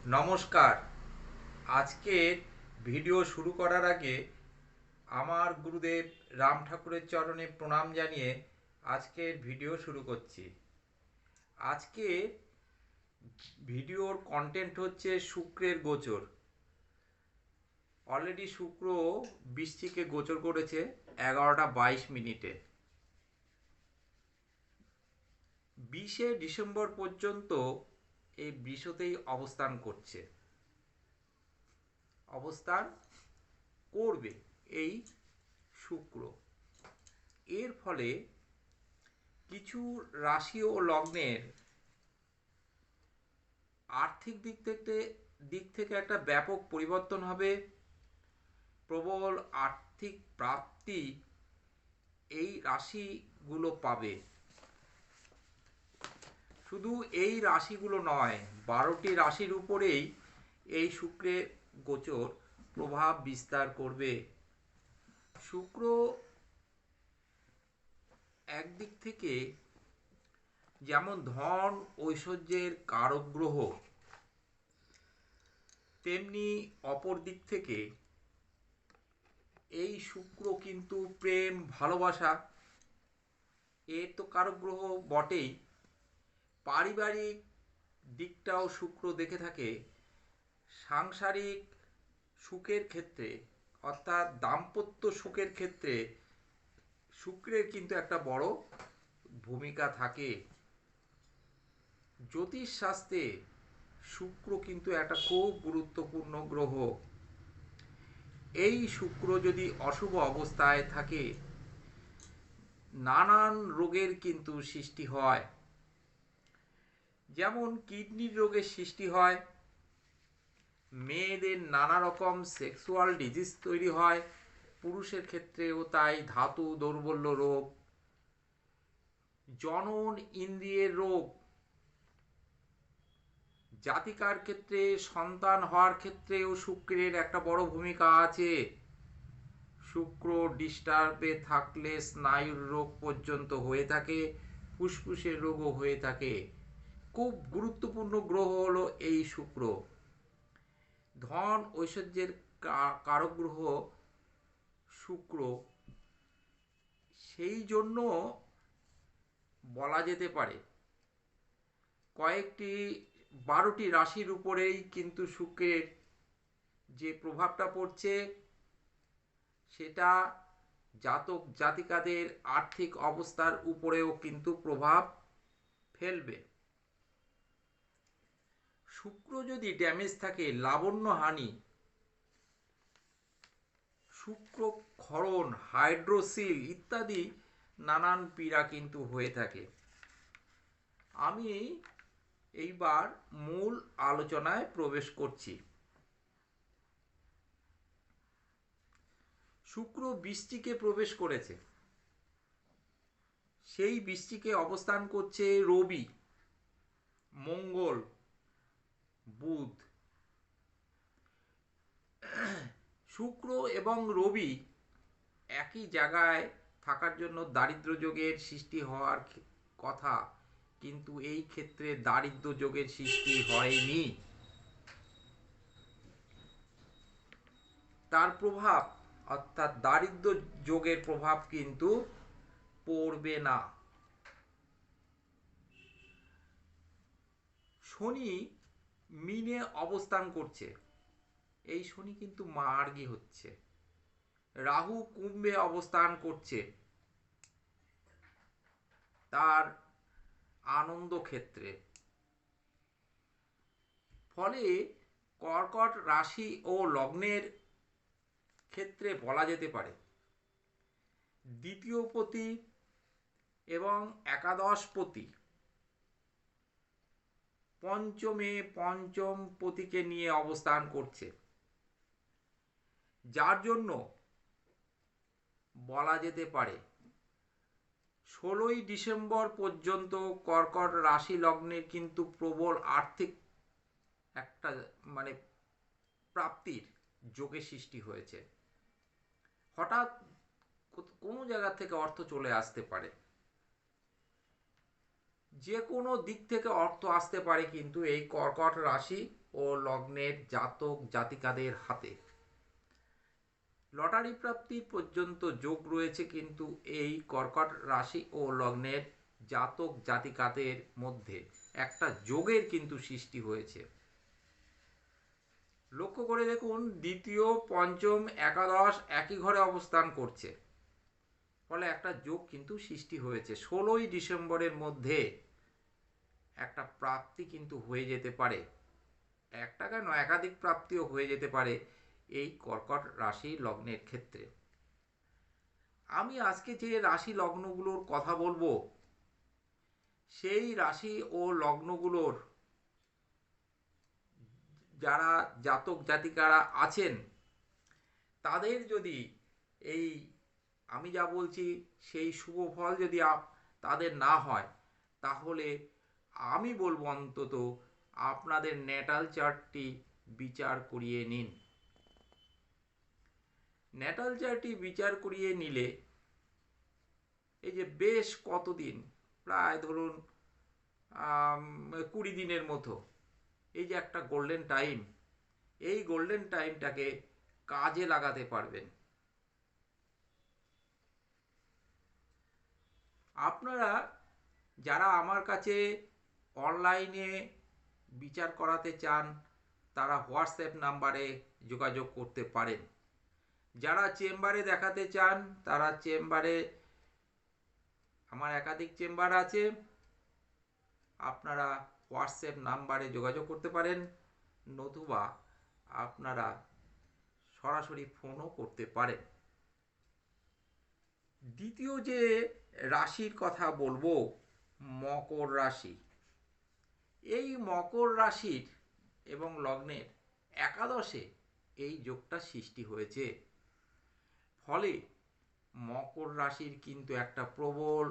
নমস্কার। আজকের ভিডিও শুরু করার আগে আমার গুরুদেব রাম ঠাকুরের চরণে প্রণাম জানিয়ে আজকের ভিডিও শুরু করছি। আজকের ভিডিওর কন্টেন্ট হচ্ছে শুক্রের গোচর। অলরেডি শুক্র বৃশ্চিকে গোচর করেছে 11টা 22 মিনিটে। 20শে ডিসেম্বর পর্যন্ত এই বৃষতেই অবস্থান করবে এই শুক্র। এর ফলে কিছু রাশি ও লগ্নের আর্থিক দিক থেকে একটা ব্যাপক পরিবর্তন হবে। প্রবল আর্থিক প্রাপ্তি এই রাশিগুলো পাবে। শুধু এই রাশিগুলো নয়, 12টি রাশির উপরেই এই শুক্রের গোচর প্রভাব বিস্তার করবে। শুক্র একদিক থেকে যেমন ধন ঐশ্বর্যের কারক গ্রহ, তেমনি অপর দিক থেকে এই শুক্র কিন্তু প্রেম ভালোবাসা এর তো কারক গ্রহ বটেই। পারিবারিক দিকটাও শুক্র দেখে থাকে। সাংসারিক সুখের ক্ষেত্রে অর্থাৎ দাম্পত্য সুখের ক্ষেত্রে শুক্রের কিন্তু একটা বড় ভূমিকা থাকে। জ্যোতিষ শাস্ত্রে শুক্র কিন্তু একটা খুব গুরুত্বপূর্ণ গ্রহ। এই শুক্র যদি অশুভ অবস্থায় থাকে নানান রোগের কিন্তু সৃষ্টি হয়। যেমন কিডনির রোগের সৃষ্টি হয়, মেয়েদের নানা রকম সেক্সুয়াল ডিজিজ তৈরি হয়, পুরুষের ক্ষেত্রেও তাই, ধাতু দৌর্বল্য রোগ, জনন ইন্দ্রিয়ের রোগ, জাতিকার ক্ষেত্রে সন্তান হওয়ার ক্ষেত্রেও শুক্রের একটা বড় ভূমিকা আছে। শুক্র ডিস্টার্বে থাকলে স্নায়ুর রোগ পর্যন্ত হয়ে থাকে, ফুসফুসের রোগও হয়ে থাকে। খুব গুরুত্বপূর্ণ গ্রহ হলো এই শুক্র। ধন ঐশ্বর্যের কারক গ্রহ শুক্র। সেই জন্য বলা যেতে পারে কয়েকটি 12টি রাশির উপরেই কিন্তু শুক্রের যে প্রভাবটা পড়ছে সেটা জাতক জাতিকাদের আর্থিক অবস্থার উপরেও কিন্তু প্রভাব ফেলবে। শুক্র যদি ড্যামেজ থাকে, লাবণ্য হানি, শুক্র ক্ষরণ, হাইড্রোসিল ইত্যাদি নানান পীড়া কিন্তু হয়ে থাকে। আমি এইবার মূল আলোচনায় প্রবেশ করছি। শুক্র বৃশ্চিকে প্রবেশ করেছে। সেই বৃশ্চিকে অবস্থান করছে রবি, মঙ্গল, বুধ। শুক্র এবং রবি একই জায়গায় থাকার জন্য দারিদ্র যোগের সৃষ্টি হওয়ার কথা, কিন্তু এই ক্ষেত্রে দারিদ্র যোগের সৃষ্টি হয়নি। তার প্রভাব অর্থাৎ দারিদ্র যোগের প্রভাব কিন্তু পড়বে না। শনি মিনে অবস্থান করছে। এই শনি কিন্তু মার্গী হচ্ছে। রাহু কুম্ভে অবস্থান করছে তার আনন্দ ক্ষেত্রে। ফলে কর্কট রাশি ও লগ্নের ক্ষেত্রে বলা যেতে পারে দ্বিতীয় পতি এবং একাদশপতি পঞ্চমে পঞ্চম পতিকে নিয়ে অবস্থান করছে, যার জন্য বলা যেতে পারে 16ই ডিসেম্বর পর্যন্ত কর্কট রাশি লগ্নের কিন্তু প্রবল আর্থিক একটা মানে প্রাপ্তির যোগের সৃষ্টি হয়েছে। হঠাৎ কোনো জায়গা থেকে অর্থ চলে আসতে পারে, যে কোনো দিক থেকে অর্থ আসতে পারে কিন্তু এই কর্কট রাশি ও লগ্নের জাতক জাতিকাদের হাতে। লটারি প্রাপ্তির পর্যন্ত যোগ রয়েছে কিন্তু এই কর্কট রাশি ও লগ্নের জাতক জাতিকাদের মধ্যে একটা যোগের কিন্তু সৃষ্টি হয়েছে। লক্ষ্য করে দেখুন, দ্বিতীয়, পঞ্চম, একাদশ একই ঘরে অবস্থান করছে, ফলে একটা যোগ কিন্তু সৃষ্টি হয়েছে। 16ই ডিসেম্বরের মধ্যে একটা প্রাপ্তি কিন্তু হয়ে যেতে পারে, একটা কেন একাধিক প্রাপ্তিও হয়ে যেতে পারে এই কর্কট রাশি লগ্নের ক্ষেত্রে। আমি আজকে যে রাশি লগ্নগুলোর কথা বলবো, সেই রাশি ও লগ্নগুলোর যারা জাতক জাতিকারা আছেন, তাদের যদি এই আমি যা বলছি সেই শুভ ফল যদি তাদের না হয়, তাহলে আমি বলবো অন্তত আপনাদের ন্যাটাল চার্টটি বিচার করিয়ে নিন। ন্যাটাল চার্টটি বিচার করিয়ে নিলে এই যে বেশ কতদিন, প্রায় ধরুন 20 দিনের মতো, এই যে একটা গোল্ডেন টাইম, এই গোল্ডেন টাইমটাকে কাজে লাগাতে পারবেন। আপনারা যারা আমার কাছে অনলাইনে বিচার করাতে চান, তারা হোয়াটসঅ্যাপ নাম্বারে যোগাযোগ করতে পারেন। যারা চেম্বারে দেখাতে চান, তারা চেম্বারে, আমার একাধিক চেম্বার আছে, আপনারা হোয়াটসঅ্যাপ নাম্বারে যোগাযোগ করতে পারেন, নতুবা আপনারা সরাসরি ফোনও করতে পারেন। দ্বিতীয় যে রাশির কথা বলবো, মকর রাশি। এই মকর রাশির এবং লগ্নের একাদশে এই যোগটা সৃষ্টি হয়েছে, ফলে মকর রাশির কিন্তু একটা প্রবল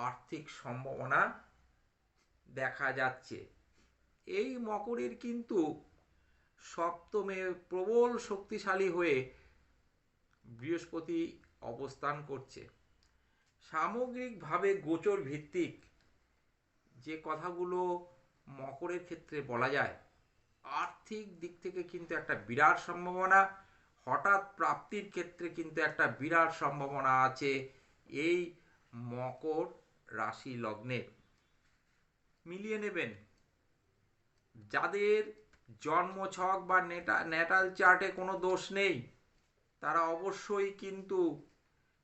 আর্থিক সম্ভাবনা দেখা যাচ্ছে। এই মকরের কিন্তু সপ্তমে প্রবল শক্তিশালী হয়ে বৃহস্পতি অবস্থান করছে। সামগ্রিকভাবে গোচর ভিত্তিক যে কথাগুলো মকরের ক্ষেত্রে বলা যায়, আর্থিক দিক থেকে কিন্তু একটা বিরাট সম্ভাবনা, হঠাৎ প্রাপ্তির ক্ষেত্রে কিন্তু একটা বিরাট সম্ভাবনা আছে এই মকর রাশি লগ্নে। মিলিয়ে নেবেন, যাদের জন্মছক বা ন্যাটাল চার্টে কোনো দোষ নেই, তারা অবশ্যই কিন্তু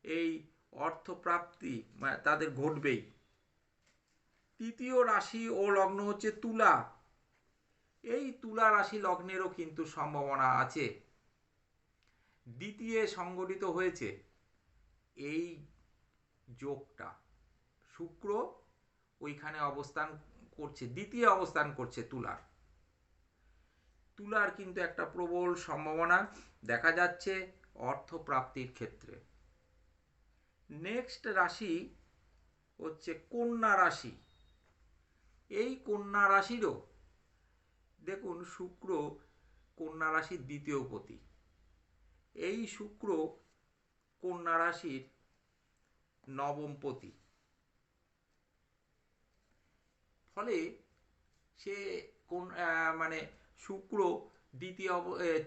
এই অর্থপ্রাপ্তি তাদের ঘটবেই। তৃতীয় রাশি ও লগ্ন হচ্ছে তুলা। এই তুলা রাশি লগ্নেরও কিন্তু সম্ভাবনা আছে। দ্বিতীয় সংগঠিত হয়েছে এই যোগটা, শুক্র ওইখানে অবস্থান করছে, দ্বিতীয় অবস্থান করছে তুলার। তুলার কিন্তু একটা প্রবল সম্ভাবনা দেখা যাচ্ছে অর্থপ্রাপ্তির ক্ষেত্রে। নেক্সট রাশি হচ্ছে কন্যা রাশি। এই কন্যা রাশিরও দেখুন, শুক্র কন্যা রাশির দ্বিতীয় পতি। এই শুক্র কন্যা রাশির নবম পতি, ফলে সে মানে শুক্র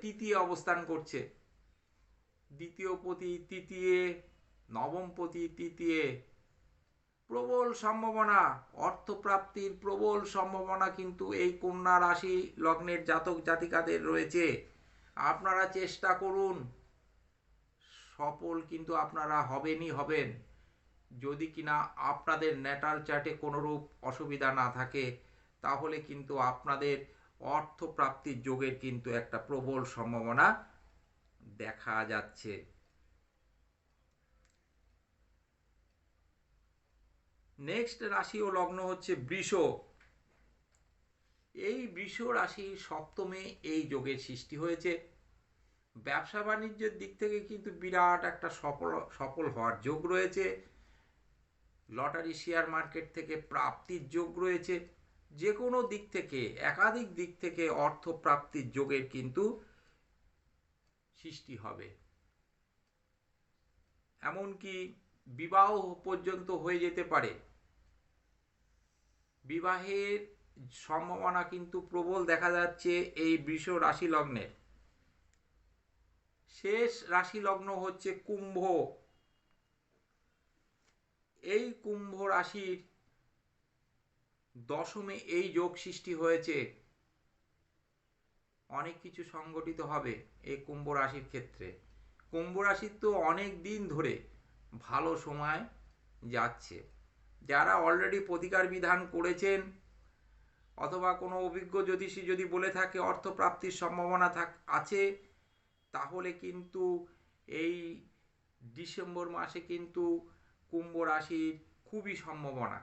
তৃতীয় অবস্থান করছে। দ্বিতীয় পতি তৃতীয়, নবম পতি তৃতীয়, প্রবল সম্ভাবনা, অর্থপ্রাপ্তির প্রবল সম্ভাবনা কিন্তু এই কন্যা রাশি লগ্নের জাতক জাতিকাদের রয়েছে। আপনারা চেষ্টা করুন, সফল কিন্তু আপনারা হবেনই হবেন। যদি কিনা আপনাদের ন্যাটাল চার্টে কোনোরূপ অসুবিধা না থাকে, তাহলে কিন্তু আপনাদের অর্থপ্রাপ্তির যোগের কিন্তু একটা প্রবল সম্ভাবনা দেখা যাচ্ছে। নেক্সট রাশি ও লগ্ন হচ্ছে বৃষ। এই বৃষ রাশির সপ্তমে এই যোগের সৃষ্টি হয়েছে। ব্যবসা বাণিজ্যের দিক থেকে কিন্তু বিরাট একটা সফল হওয়ার যোগ রয়েছে। লটারি শেয়ার মার্কেট থেকে প্রাপ্তির যোগ রয়েছে। যে কোনো দিক থেকে, একাধিক দিক থেকে অর্থ প্রাপ্তির যোগের কিন্তু সৃষ্টি হবে। এমনকি বিবাহ পর্যন্ত হয়ে যেতে পারে। বিবাহের সম্ভাবনা কিন্তু প্রবল দেখা যাচ্ছে এই বৃষ রাশি লগ্নের। শেষ রাশি লগ্ন হচ্ছে কুম্ভ। এই কুম্ভ রাশির দশমে এই যোগ সৃষ্টি হয়েছে। অনেক কিছু সংগঠিত হবে এই কুম্ভ রাশির ক্ষেত্রে। কুম্ভ রাশির তো অনেক দিন ধরে ভালো সময় যাচ্ছে। যারা অলরেডি প্রতিকার বিধান করেছেন অথবা কোনো অভিজ্ঞ জ্যোতিষী যদি বলে থাকে অর্থপ্রাপ্তির সম্ভাবনা আছে, তাহলে কিন্তু এই ডিসেম্বর মাসে কিন্তু কুম্ভ রাশির খুবই সম্ভাবনা।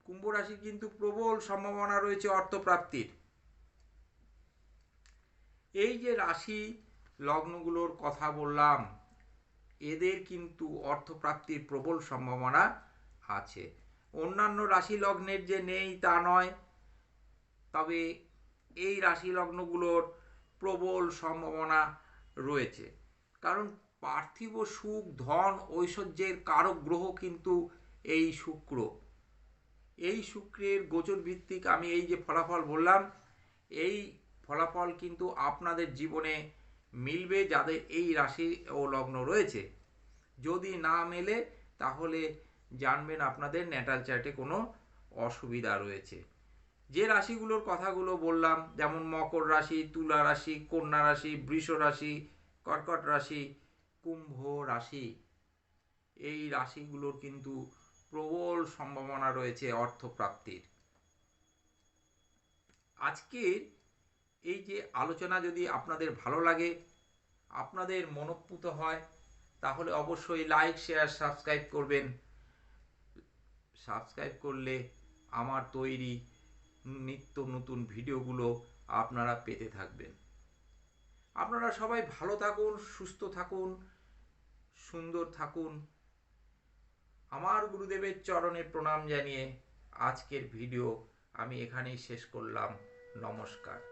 কুম্ভ রাশির কিন্তু প্রবল সম্ভাবনা রয়েছে অর্থপ্রাপ্তির। এই যে রাশি লগ্নগুলোর কথা বললাম, এদের কিন্তু অর্থপ্রাপ্তির প্রবল সম্ভাবনা আছে। অন্যান্য রাশি লগ্নের যে নেই তা নয়, তবে এই রাশি লগ্নগুলোর প্রবল সম্ভাবনা রয়েছে। কারণ পার্থিব সুখ, ধন, ঐশ্বর্যের কারক গ্রহ কিন্তু এই শুক্র। এই শুক্রের গোচর ভিত্তিক আমি এই যে ফলাফল বললাম, এই ফলাফল কিন্তু আপনাদের জীবনে মিলবে যাদের এই রাশি ও লগ্ন রয়েছে। যদি না মেলে তাহলে জানবেন আপনাদের ন্যাটাল চার্টে কোনো অসুবিধা রয়েছে। যে রাশিগুলোর কথাগুলো বললাম, যেমন মকর রাশি, তুলা রাশি, কন্যা রাশি, বৃষ রাশি, কর্কট রাশি, কুম্ভ রাশি, এই রাশিগুলোর কিন্তু প্রবল সম্ভাবনা রয়েছে অর্থপ্রাপ্তির। আজকের এই যে আলোচনা যদি আপনাদের ভালো লাগে, আপনাদের মনোপুত হয়, তাহলে অবশ্যই লাইক, শেয়ার, সাবস্ক্রাইব করবেন। সাবস্ক্রাইব করলে আমার তৈরি নিত্য নতুন ভিডিওগুলো আপনারা পেতে থাকবেন। আপনারা সবাই ভালো থাকুন, সুস্থ থাকুন, সুন্দর থাকুন। আমার গুরুদেবের চরণে প্রণাম জানিয়ে আজকের ভিডিও আমি এখানেই শেষ করলাম। নমস্কার।